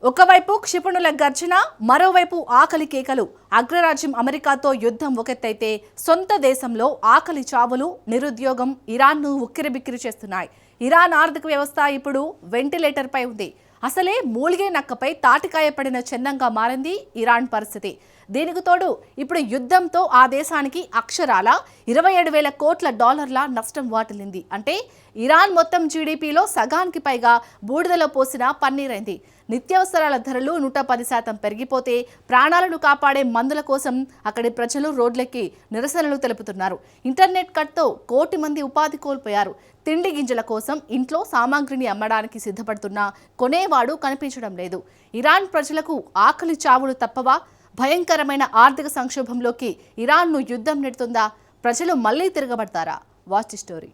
ఒకవైపు క్షిపణుల గర్జన, మరోవైపు ఆకలి కేకలు. అగ్రరాజ్యం అమెరికాతో యుద్ధం ఒకెత్తైతే సొంత దేశంలో ఆకలి చావులు, నిరుద్యోగం ఇరాన్ను ఉక్కిరిబిక్కిరి చేస్తున్నాయి. ఇరాన్ ఆర్థిక వ్యవస్థ ఇప్పుడు వెంటిలేటర్పై ఉంది. అసలే మూలిగే నక్కపై తాటికాయ పడిన చెన్నంగా మారింది ఇరాన్ పరిస్థితి. దీనికి తోడు ఇప్పుడు యుద్ధంతో ఆ దేశానికి అక్షరాల 27,000 కోట్ల డాలర్ల నష్టం వాటిల్లింది. అంటే ఇరాన్ మొత్తం జీడీపీలో సగానికి పైగా బూడిదలో పోసిన పన్నీరైంది. నిత్యావసరాల ధరలు 110% పెరిగిపోతే ప్రాణాలను కాపాడే మందుల కోసం అక్కడి ప్రజలు రోడ్లెక్కి నిరసనలు తెలుపుతున్నారు. ఇంటర్నెట్ కట్తో 1 కోటి మంది ఉపాధి కోల్పోయారు. తిండి గింజల కోసం ఇంట్లో సామాగ్రిని అమ్మడానికి సిద్ధపడుతున్న కొనేవాడు కనిపించడం లేదు. ఇరాన్ ప్రజలకు ఆకలి చావులు తప్పవా? భయంకరమైన ఆర్థిక సంక్షోభంలోకి ఇరాన్ను యుద్ధం నెడుతుందా? ప్రజలు మళ్లీ తిరగబడతారా? Watch story.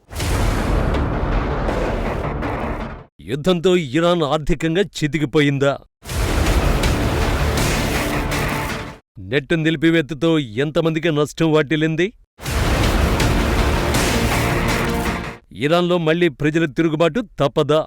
యుద్ధంతో ఇరాన్ ఆర్థికంగా చితికిపోయిందా? నెట్ నిలిపివేతతో ఎంతమందికి నష్టం వాటిల్లింది? ఇరాన్లో మళ్లీ ప్రజల తిరుగుబాటు తప్పదా?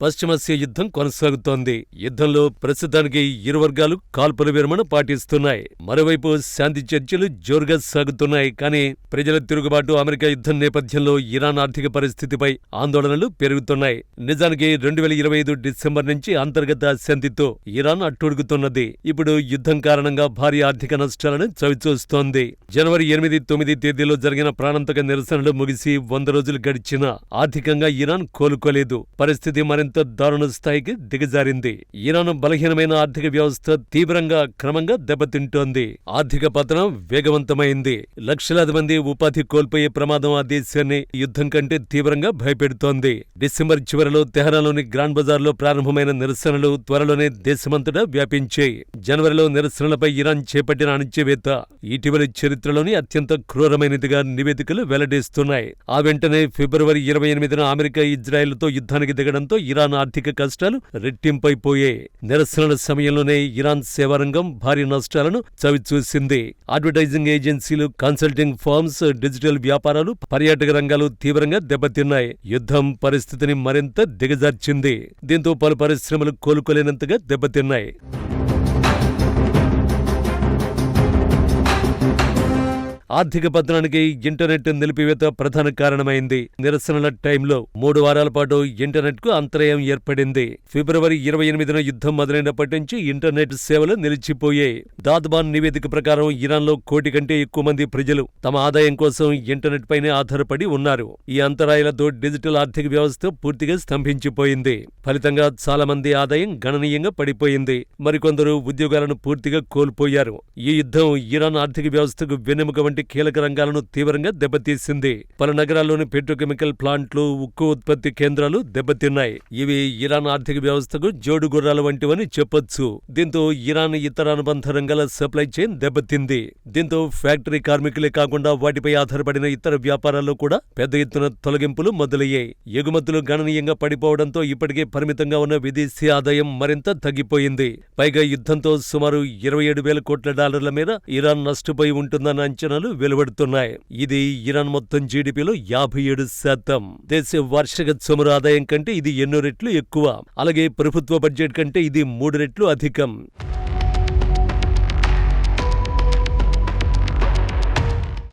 పశ్చిమాసియా యుద్ధం కొనసాగుతోంది. యుద్ధంలో ప్రస్తుతానికి ఇరు వర్గాలు కాల్పుల విరమణ పాటిస్తున్నాయి. మరోవైపు శాంతి చర్చలు జోరుగా సాగుతున్నాయి. కానీ ప్రజల తిరుగుబాటు, అమెరికా యుద్ధం నేపథ్యంలో ఇరాన్ ఆర్థిక పరిస్థితిపై ఆందోళనలు పెరుగుతున్నాయి. నిజానికి 2025 డిసెంబర్ నుంచి అంతర్గత అశాంతితో ఇరాన్ అట్టుడుగుతున్నది. ఇప్పుడు యుద్ధం కారణంగా భారీ ఆర్థిక నష్టాలను చవిచూస్తోంది. జనవరి 8, 9 తేదీలో జరిగిన ప్రాణాంతక నిరసనలు ముగిసి 100 రోజులు గడిచినా ఆర్థికంగా ఇరాన్ కోలుకోలేదు. పరిస్థితి మరింత దారుణ స్థాయికి దిగజారింది. ఇరాన్ బలహీనమైన ఆర్థిక వ్యవస్థ తీవ్రంగా క్రమంగా దెబ్బతింటోంది. ఆర్థిక పతనం వేగవంతమైంది. లక్షలాది మంది ఉపాధి కోల్పోయే ప్రమాదం ఆ దేశాన్ని యుద్ధం కంటే తీవ్రంగా భయపెడుతోంది. డిసెంబర్ చివరిలో తెహరాన్లోని గ్రాండ్ బజార్లో ప్రారంభమైన నిరసనలు త్వరలోనే దేశమంతటా వ్యాపించాయి. జనవరిలో నిరసనలపై ఇరాన్ చేపట్టిన అణచివేత ఇటీవలి చరిత్రలోని అత్యంత క్రూరమైనదిగా నివేదికలు వెల్లడిస్తున్నాయి. ఆ వెంటనే ఫిబ్రవరి 28న అమెరికా ఇజ్రాయెల్తో యుద్ధానికి దిగడంతో ఇరాన్ ఆర్థిక కష్టాలు రెట్టింపైపోయాయి. నిరసనల సమయంలోనే ఇరాన్ సేవారంగం భారీ నష్టాలను చవిచూసింది. అడ్వర్టైజింగ్ ఏజెన్సీలు, కన్సల్టింగ్ ఫర్మ్స్, డిజిటల్ వ్యాపారాలు, పర్యాటక రంగాలు తీవ్రంగా దెబ్బతిన్నాయి. యుద్ధం పరిస్థితిని మరింత దిగజార్చింది. దీంతో పలు పరిశ్రమలు కోలుకోలేనంతగా దెబ్బతిన్నాయి. ఆర్థిక పతనానికి ఇంటర్నెట్ నిలిపివేత ప్రధాన కారణమైంది. నిరసనల టైంలో 3 వారాల పాటు ఇంటర్నెట్ కు అంతరాయం ఏర్పడింది. ఫిబ్రవరి 28న యుద్ధం మొదలైనప్పటి నుంచి ఇంటర్నెట్ సేవలు నిలిచిపోయాయి. దాద్బాన్ నివేదిక ప్రకారం ఇరాన్లో 1 కోటి కంటే ఎక్కువ మంది ప్రజలు తమ ఆదాయం కోసం ఇంటర్నెట్ పైనే ఆధారపడి ఉన్నారు. ఈ అంతరాయాలతో డిజిటల్ ఆర్థిక వ్యవస్థ పూర్తిగా స్తంభించిపోయింది. ఫలితంగా చాలా మంది ఆదాయం గణనీయంగా పడిపోయింది. మరికొందరు ఉద్యోగాలను పూర్తిగా కోల్పోయారు. ఈ యుద్ధం ఇరాన్ ఆర్థిక వ్యవస్థకు వెన్నెముక వంటి కీలక రంగాలను తీవ్రంగా దెబ్బతీసింది. పలు నగరాల్లోని పెట్రోకెమికల్ ప్లాంట్లు, ఉక్కు ఉత్పత్తి కేంద్రాలు దెబ్బతిన్నాయి. ఇవి ఇరాన్ ఆర్థిక వ్యవస్థకు జోడుగుర్రాలు వంటివని చెప్పొచ్చు. దీంతో ఇరాన్ ఇతర అనుబంధ రంగాల సప్లై చైన్ దెబ్బతింది. దీంతో ఫ్యాక్టరీ కార్మికులే కాకుండా వాటిపై ఆధారపడిన ఇతర వ్యాపారాల్లో కూడా పెద్ద ఎత్తున తొలగింపులు మొదలయ్యాయి. ఎగుమతులు గణనీయంగా పడిపోవడంతో ఇప్పటికే పరిమితంగా ఉన్న విదేశీ ఆదాయం మరింత తగ్గిపోయింది. పైగా యుద్ధంతో సుమారు 27,000 కోట్ల డాలర్ల మేర ఇరాన్ నష్టపోయి ఉంటుందన్న అంచనాలు వెలువడుతున్నాయి. ఇది ఇరాన్ మొత్తం జీడీపీలో 57%. దేశ వార్షిక చమురు ఆదాయం కంటే ఇది ఎన్నో రెట్లు ఎక్కువ. అలాగే ప్రభుత్వ బడ్జెట్ కంటే ఇది 3 రెట్లు అధికం.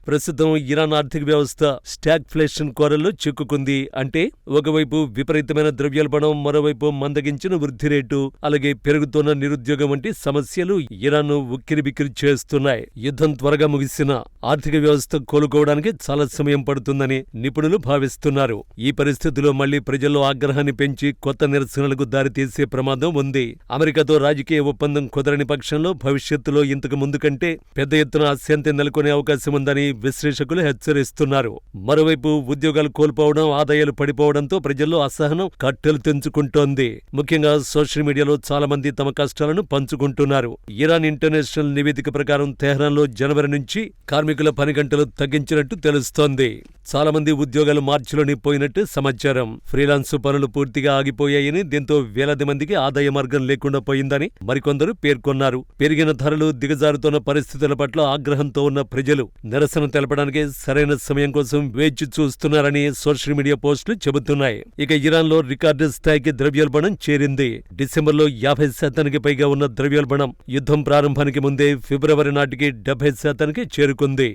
ప్రస్తుతం ఇరాన్ ఆర్థిక వ్యవస్థ స్టాగ్ఫ్లేషన్ కోరల్లో చిక్కుకుంది. అంటే ఒకవైపు విపరీతమైన ద్రవ్యోల్బణం, మరోవైపు మందగించిన వృద్ధి రేటు, అలాగే పెరుగుతున్న నిరుద్యోగం వంటి సమస్యలు ఇరాన్ను ఉక్కిరిబిక్కిరి చేస్తున్నాయి. యుద్ధం త్వరగా ముగిసినా ఆర్థిక వ్యవస్థ కోలుకోవడానికి చాలా సమయం పడుతుందని నిపుణులు భావిస్తున్నారు. ఈ పరిస్థితిలో మళ్లీ ప్రజల్లో ఆగ్రహాన్ని పెంచి కొత్త నిరసనలకు దారితీసే ప్రమాదం ఉంది. అమెరికాతో రాజకీయ ఒప్పందం కుదరని పక్షంలో భవిష్యత్తులో ఇంతకు ముందు కంటే పెద్ద ఎత్తున అశాంతి నెలకొనే అవకాశం ఉందని విశ్లేషకులు హెచ్చరిస్తున్నారు. మరోవైపు ఉద్యోగాలు కోల్పోవడం, ఆదాయాలు పడిపోవడంతో ప్రజల్లో అసహనం కట్టెలు తెంచుకుంటోంది. ముఖ్యంగా సోషల్ మీడియాలో చాలా మంది తమ కష్టాలను పంచుకుంటున్నారు. ఇరాన్ ఇంటర్నేషనల్ నివేదిక ప్రకారం తెహరాన్లో జనవరి నుంచి కార్మికుల పని గంటలు తగ్గించినట్టు తెలుస్తోంది. చాలా మంది ఉద్యోగాలు మార్చిలోనే పోయినట్టు సమాచారం. ఫ్రీలాన్స్ పనులు పూర్తిగా ఆగిపోయాయని, దీంతో వేలాది మందికి ఆదాయ మార్గం లేకుండా పోయిందని మరికొందరు పేర్కొన్నారు. పెరిగిన ధరలు, దిగజారుతున్న పరిస్థితుల పట్ల ఆగ్రహంతో ఉన్న ప్రజలు నిరసన నిరసన తెలపడానికి సరైన సమయం కోసం వేచి చూస్తున్నారని సోషల్ మీడియా పోస్టులు చెబుతున్నాయి. ఇక ఇరాన్లో రికార్డు స్థాయికి ద్రవ్యోల్బణం చేరింది. డిసెంబర్లో 50% పైగా ఉన్న ద్రవ్యోల్బణం యుద్ధం ప్రారంభానికి ముందే ఫిబ్రవరి నాటికి 70% చేరుకుంది.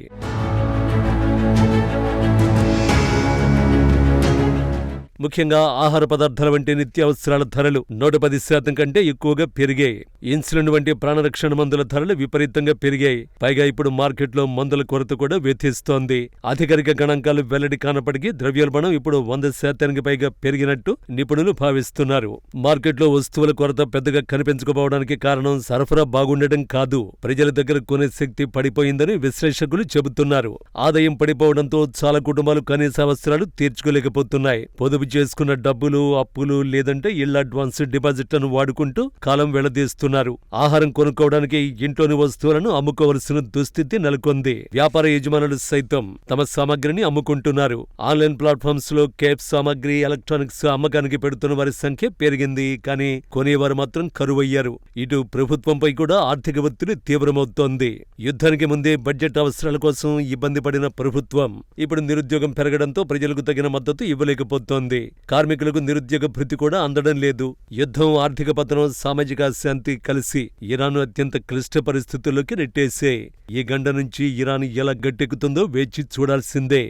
ముఖ్యంగా ఆహార పదార్థాల వంటి నిత్యావసరాల ధరలు 110% కంటే ఎక్కువగా పెరిగాయి. ఇన్సులిన్ వంటి ప్రాణరక్షణ మందుల ధరలు విపరీతంగా పెరిగాయి. పైగా ఇప్పుడు మార్కెట్లో మందుల కొరత కూడా వేధిస్తోంది. అధికారిక గణాంకాలు వెల్లడి కానప్పటికీ ద్రవ్యోల్బణం ఇప్పుడు 100% పైగా పెరిగినట్టు నిపుణులు భావిస్తున్నారు. మార్కెట్లో వస్తువుల కొరత పెద్దగా కనిపించకపోవడానికి కారణం సరఫరా బాగుండటం కాదు, ప్రజల దగ్గర కొనే శక్తి పడిపోయిందని విశ్లేషకులు చెబుతున్నారు. ఆదాయం పడిపోవడంతో చాలా కుటుంబాలు కనీస అవసరాలు తీర్చుకోలేకపోతున్నాయి. పొదుపు చేసుకున్న డబ్బులు, అప్పులు లేదంటే ఇళ్ల అడ్వాన్స్ డిపాజిట్లను వాడుకుంటూ కాలం వెళ్లదీస్తున్నారు. ఆహారం కొనుక్కోవడానికి ఇంట్లోని వస్తువులను అమ్ముకోవలసిన దుస్థితి నెలకొంది. వ్యాపార యజమానులు సైతం తమ సామగ్రిని అమ్ముకుంటున్నారు. ఆన్లైన్ ప్లాట్ఫామ్స్ లో కేఫ్ సామగ్రి, ఎలక్ట్రానిక్స్ అమ్మకానికి పెడుతున్న వారి సంఖ్య పెరిగింది. కానీ కొనేవారు మాత్రం కరువయ్యారు. ఇటు ప్రభుత్వంపై కూడా ఆర్థిక ఒత్తిడి తీవ్రమవుతోంది. యుద్ధానికి ముందే బడ్జెట్ అవసరాల కోసం ఇబ్బంది పడిన ప్రభుత్వం ఇప్పుడు నిరుద్యోగం పెరగడంతో ప్రజలకు తగిన మద్దతు ఇవ్వలేకపోతోంది. కార్మికులకు నిరుద్యోగ భృతి కూడా అందడం లేదు. యుద్ధం, ఆర్థిక పతనం, సామాజిక అశాంతి కలిసి ఇరాన్ అత్యంత క్లిష్ట పరిస్థితుల్లోకి నెట్టేశాయి. ఈ గండ నుంచి ఇరాన్ ఎలా గట్టెక్కుతుందో వేచి చూడాల్సిందే.